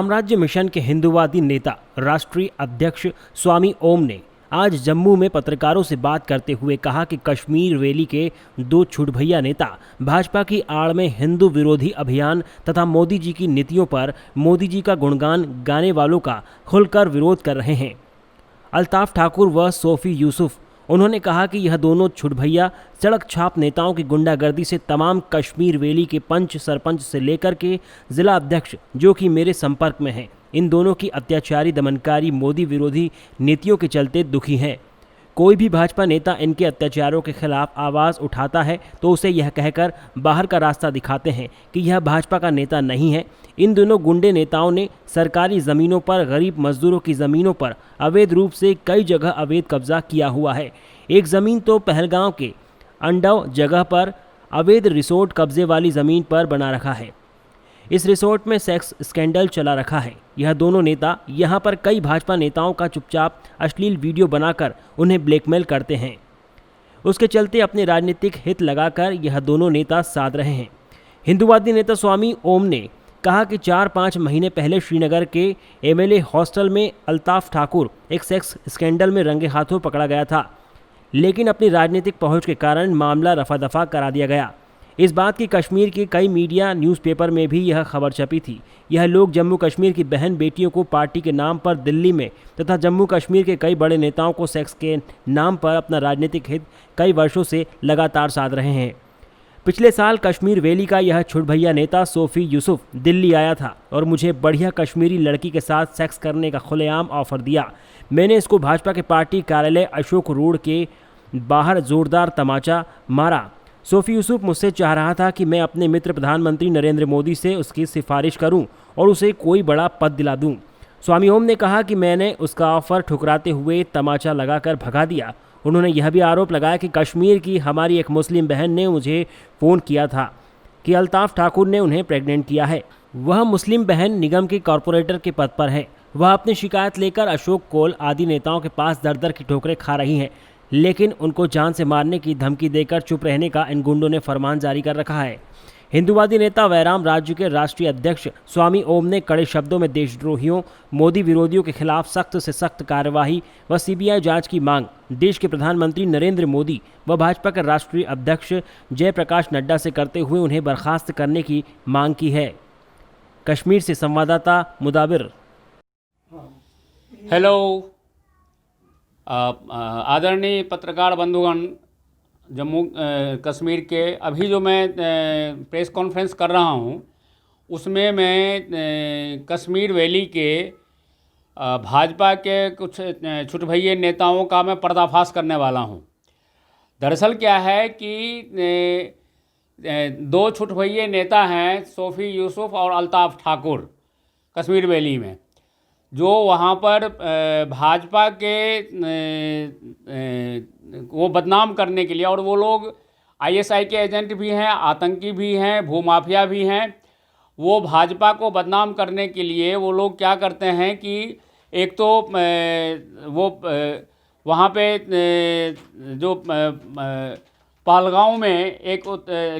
साम्राज्य मिशन के हिंदूवादी नेता राष्ट्रीय अध्यक्ष स्वामी ओम ने आज जम्मू में पत्रकारों से बात करते हुए कहा कि कश्मीर वैली के दो छुटभैया नेता भाजपा की आड़ में हिंदू विरोधी अभियान तथा मोदी जी की नीतियों पर मोदी जी का गुणगान गाने वालों का खुलकर विरोध कर रहे हैं। अल्ताफ ठाकुर व सोफी यूसुफ, उन्होंने कहा कि यह दोनों छुटभैया सड़क छाप नेताओं की गुंडागर्दी से तमाम कश्मीर वैली के पंच सरपंच से लेकर के जिला अध्यक्ष जो कि मेरे संपर्क में हैं, इन दोनों की अत्याचारी दमनकारी मोदी विरोधी नीतियों के चलते दुखी हैं। कोई भी भाजपा नेता इनके अत्याचारों के खिलाफ आवाज़ उठाता है तो उसे यह कहकर बाहर का रास्ता दिखाते हैं कि यह भाजपा का नेता नहीं है। इन दोनों गुंडे नेताओं ने सरकारी ज़मीनों पर गरीब मजदूरों की ज़मीनों पर अवैध रूप से कई जगह अवैध कब्जा किया हुआ है। एक ज़मीन तो पहलगांव के अंडव जगह पर अवैध रिसोर्ट कब्जे वाली ज़मीन पर बना रखा है। इस रिसोर्ट में सेक्स स्कैंडल चला रखा है। यह दोनों नेता यहां पर कई भाजपा नेताओं का चुपचाप अश्लील वीडियो बनाकर उन्हें ब्लैकमेल करते हैं। उसके चलते अपने राजनीतिक हित लगाकर यह दोनों नेता साध रहे हैं। हिंदूवादी नेता स्वामी ओम ने कहा कि 4-5 महीने पहले श्रीनगर के एमएलए हॉस्टल में अल्ताफ ठाकुर एक सेक्स स्कैंडल में रंगे हाथों पकड़ा गया था, लेकिन अपनी राजनीतिक पहुंच के कारण मामला रफा दफा करा दिया गया। इस बात की कश्मीर के कई मीडिया न्यूज़पेपर में भी यह खबर छपी थी। यह लोग जम्मू कश्मीर की बहन बेटियों को पार्टी के नाम पर दिल्ली में तथा जम्मू कश्मीर के कई बड़े नेताओं को सेक्स के नाम पर अपना राजनीतिक हित कई वर्षों से लगातार साध रहे हैं। पिछले साल कश्मीर वैली का यह छुटभैया नेता सोफी यूसुफ दिल्ली आया था और मुझे बढ़िया कश्मीरी लड़की के साथ सेक्स करने का खुलेआम ऑफर दिया। मैंने इसको भाजपा के पार्टी कार्यालय अशोक रोड के बाहर जोरदार तमाचा मारा। सोफी यूसुफ मुझसे चाह रहा था कि मैं अपने मित्र प्रधानमंत्री नरेंद्र मोदी से उसकी सिफारिश करूं और उसे कोई बड़ा पद दिला दूं। स्वामी ओम ने कहा कि मैंने उसका ऑफर ठुकराते हुए तमाचा लगाकर भगा दिया। उन्होंने यह भी आरोप लगाया कि कश्मीर की हमारी एक मुस्लिम बहन ने मुझे फ़ोन किया था कि अल्ताफ ठाकुर ने उन्हें प्रेग्नेंट किया है। वह मुस्लिम बहन निगम के कॉरपोरेटर के पद पर है। वह अपनी शिकायत लेकर अशोक कोल आदि नेताओं के पास दर दर की ठोकरें खा रही हैं, लेकिन उनको जान से मारने की धमकी देकर चुप रहने का इन गुंडों ने फरमान जारी कर रखा है। हिंदूवादी नेता वैराम राज्य के राष्ट्रीय अध्यक्ष स्वामी ओम ने कड़े शब्दों में देशद्रोहियों मोदी विरोधियों के खिलाफ सख्त से सख्त कार्यवाही व सीबीआई जांच की मांग देश के प्रधानमंत्री नरेंद्र मोदी व भाजपा के राष्ट्रीय अध्यक्ष जयप्रकाश नड्डा से करते हुए उन्हें बर्खास्त करने की मांग की है। कश्मीर से संवाददाता मुदाबिर। हेलो आदरणीय पत्रकार बंधुगण, जम्मू कश्मीर के अभी जो मैं प्रेस कॉन्फ्रेंस कर रहा हूं उसमें मैं कश्मीर वैली के भाजपा के कुछ छुटभैये नेताओं का मैं पर्दाफाश करने वाला हूं। दरअसल क्या है कि दो छुटभैये नेता हैं, सोफी यूसुफ और अल्ताफ ठाकुर, कश्मीर वैली में, जो वहाँ पर भाजपा के वो बदनाम करने के लिए, और वो लोग आईएसआई के एजेंट भी हैं, आतंकी भी हैं, भूमाफिया भी हैं। वो भाजपा को बदनाम करने के लिए वो लोग क्या करते हैं कि एक तो वो वहाँ पे जो पहलगांव में एक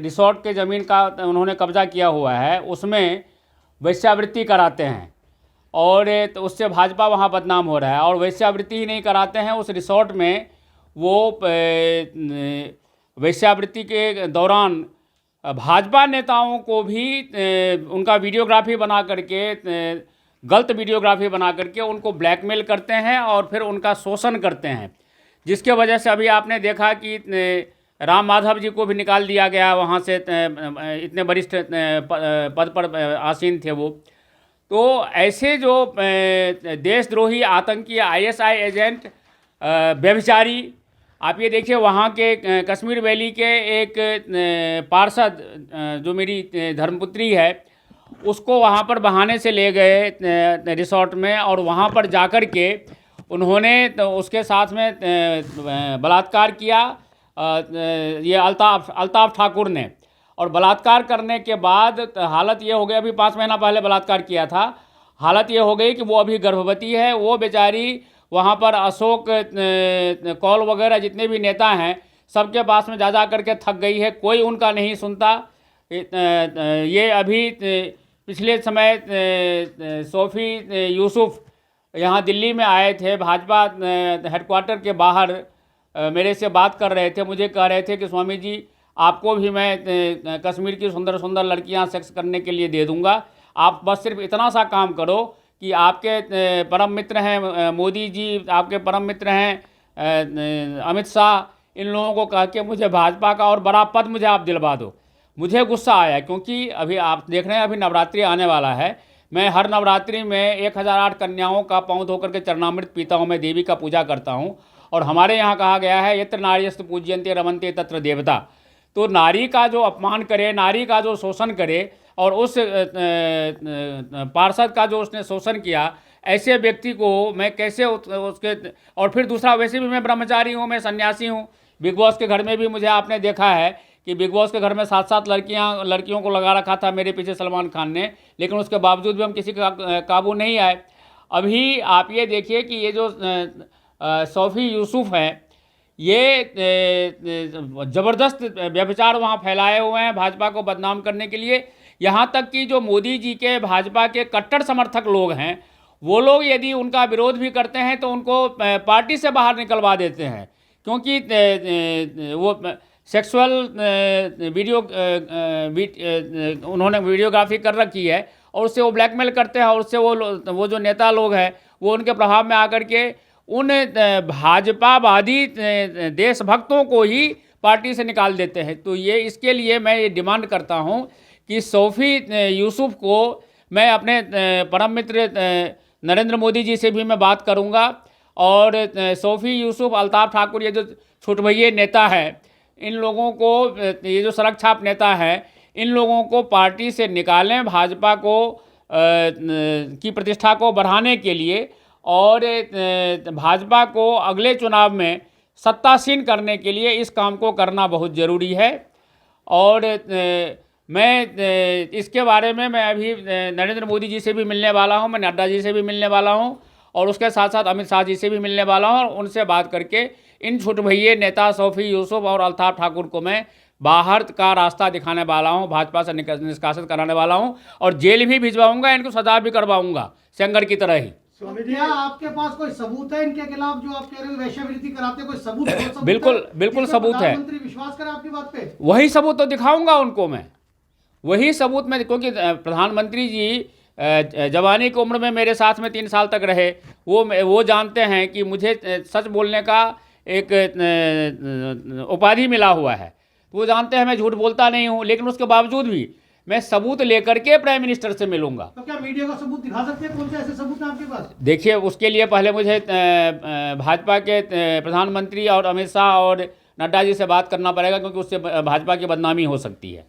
रिसोर्ट के ज़मीन का उन्होंने कब्जा किया हुआ है, उसमें वेश्यावृत्ति कराते हैं और तो उससे भाजपा वहाँ बदनाम हो रहा है। और वेश्यावृत्ति ही नहीं कराते हैं, उस रिसोर्ट में वो वेश्यावृत्ति के दौरान भाजपा नेताओं को भी उनका वीडियोग्राफी बना करके, गलत वीडियोग्राफी बना करके उनको ब्लैकमेल करते हैं और फिर उनका शोषण करते हैं, जिसके वजह से अभी आपने देखा कि राम माधव जी को भी निकाल दिया गया वहाँ से, इतने वरिष्ठ पद पर आसीन थे वो। तो ऐसे जो देशद्रोही आतंकी आईएसआई एजेंट व्यभिचारी, आप ये देखिए वहाँ के कश्मीर वैली के एक पार्षद जो मेरी धर्मपुत्री है, उसको वहाँ पर बहाने से ले गए रिसोर्ट में और वहाँ पर जाकर के उन्होंने तो उसके साथ में बलात्कार किया, ये अल्ताफ ठाकुर ने। और बलात्कार करने के बाद हालत ये हो गई, अभी 5 महीना पहले बलात्कार किया था, हालत ये हो गई कि वो अभी गर्भवती है। वो बेचारी वहाँ पर अशोक कौल वगैरह जितने भी नेता हैं सबके पास में जा करके थक गई है, कोई उनका नहीं सुनता। ये अभी पिछले समय सोफ़ी यूसुफ यहाँ दिल्ली में आए थे, भाजपा हेडक्वार्टर के बाहर मेरे से बात कर रहे थे। मुझे कह रहे थे कि स्वामी जी आपको भी मैं कश्मीर की सुंदर सुंदर लड़कियाँ सेक्स करने के लिए दे दूँगा, आप बस सिर्फ इतना सा काम करो कि आपके परम मित्र हैं मोदी जी, आपके परम मित्र हैं अमित शाह, इन लोगों को कह के मुझे भाजपा का और बड़ा पद मुझे आप दिलवा दो। मुझे गुस्सा आया, क्योंकि अभी आप देख रहे हैं अभी नवरात्रि आने वाला है। मैं हर नवरात्रि में 1008 कन्याओं का पाँव धोकर के चरणामृत पीता हूँ, मैं देवी का पूजा करता हूँ। और हमारे यहाँ कहा गया है यत्र नार्यस्तु पूज्यन्ते रमन्ते तत्र देवता। तो नारी का जो अपमान करे, नारी का जो शोषण करे, और उस पार्षद का जो उसने शोषण किया, ऐसे व्यक्ति को मैं कैसे उसके। और फिर दूसरा, वैसे भी मैं ब्रह्मचारी हूँ, मैं सन्यासी हूँ। बिग बॉस के घर में भी मुझे आपने देखा है कि बिग बॉस के घर में 7-7 लड़कियों को लगा रखा था मेरे पीछे सलमान खान ने, लेकिन उसके बावजूद भी हम किसी का काबू नहीं आए। अभी आप ये देखिए कि ये जो सोफ़ी यूसुफ हैं, ये ज़बरदस्त व्यभिचार वहाँ फैलाए हुए हैं भाजपा को बदनाम करने के लिए। यहाँ तक कि जो मोदी जी के भाजपा के कट्टर समर्थक लोग हैं, वो लोग यदि उनका विरोध भी करते हैं तो उनको पार्टी से बाहर निकलवा देते हैं, क्योंकि वो सेक्सुअल उन्होंने वीडियोग्राफी कर रखी है और उससे वो ब्लैकमेल करते हैं। और उससे वो जो नेता लोग हैं वो उनके प्रभाव में आकर के उन भाजपावादी देशभक्तों को ही पार्टी से निकाल देते हैं। तो ये इसके लिए मैं ये डिमांड करता हूँ कि सोफ़ी यूसुफ को मैं अपने परम मित्र नरेंद्र मोदी जी से भी मैं बात करूँगा। और सोफ़ी यूसुफ, अल्ताफ ठाकुर, ये जो छुटभइये नेता है, इन लोगों को, ये जो सड़क छाप नेता हैं, इन लोगों को पार्टी से निकालें भाजपा को की प्रतिष्ठा को बढ़ाने के लिए, और भाजपा को अगले चुनाव में सत्तासीन करने के लिए इस काम को करना बहुत ज़रूरी है। और मैं इसके बारे में मैं अभी नरेंद्र मोदी जी से भी मिलने वाला हूं, मैं नड्डा जी से भी मिलने वाला हूं, और उसके साथ साथ अमित शाह जी से भी मिलने वाला हूं, और उनसे बात करके इन छुटभइये नेता सोफ़ी यूसुफ और अल्ताफ ठाकुर को मैं बाहर का रास्ता दिखाने वाला हूं, भाजपा से निष्कासित कराने वाला हूं, और जेल भी भिजवाऊंगा, इनको सजा भी करवाऊंगा सेंगर की तरह ही। क्या आपके पास कोई सबूत है इनके खिलाफ जो आप कह रहे हो वैश्यावृत्ति कराते, कोई सबूत बिल्कुल सबूत है। प्रधानमंत्री विश्वास करे आपकी बात पे? वही सबूत तो दिखाऊंगा उनको मैं, वही सबूत में, क्योंकि प्रधानमंत्री जी जवानी की उम्र में मेरे साथ में 3 साल तक रहे। वो जानते हैं कि मुझे सच बोलने का एक उपाधि मिला हुआ है। वो जानते हैं मैं झूठ बोलता नहीं हूँ, लेकिन उसके बावजूद भी मैं सबूत लेकर के प्राइम मिनिस्टर से मिलूंगा। तो क्या मीडिया का सबूत दिखा सकते हैं? कौन से ऐसे सबूत हैं आपके पास? देखिए, उसके लिए पहले मुझे भाजपा के प्रधानमंत्री और अमित शाह और नड्डा जी से बात करना पड़ेगा, क्योंकि उससे भाजपा की बदनामी हो सकती है।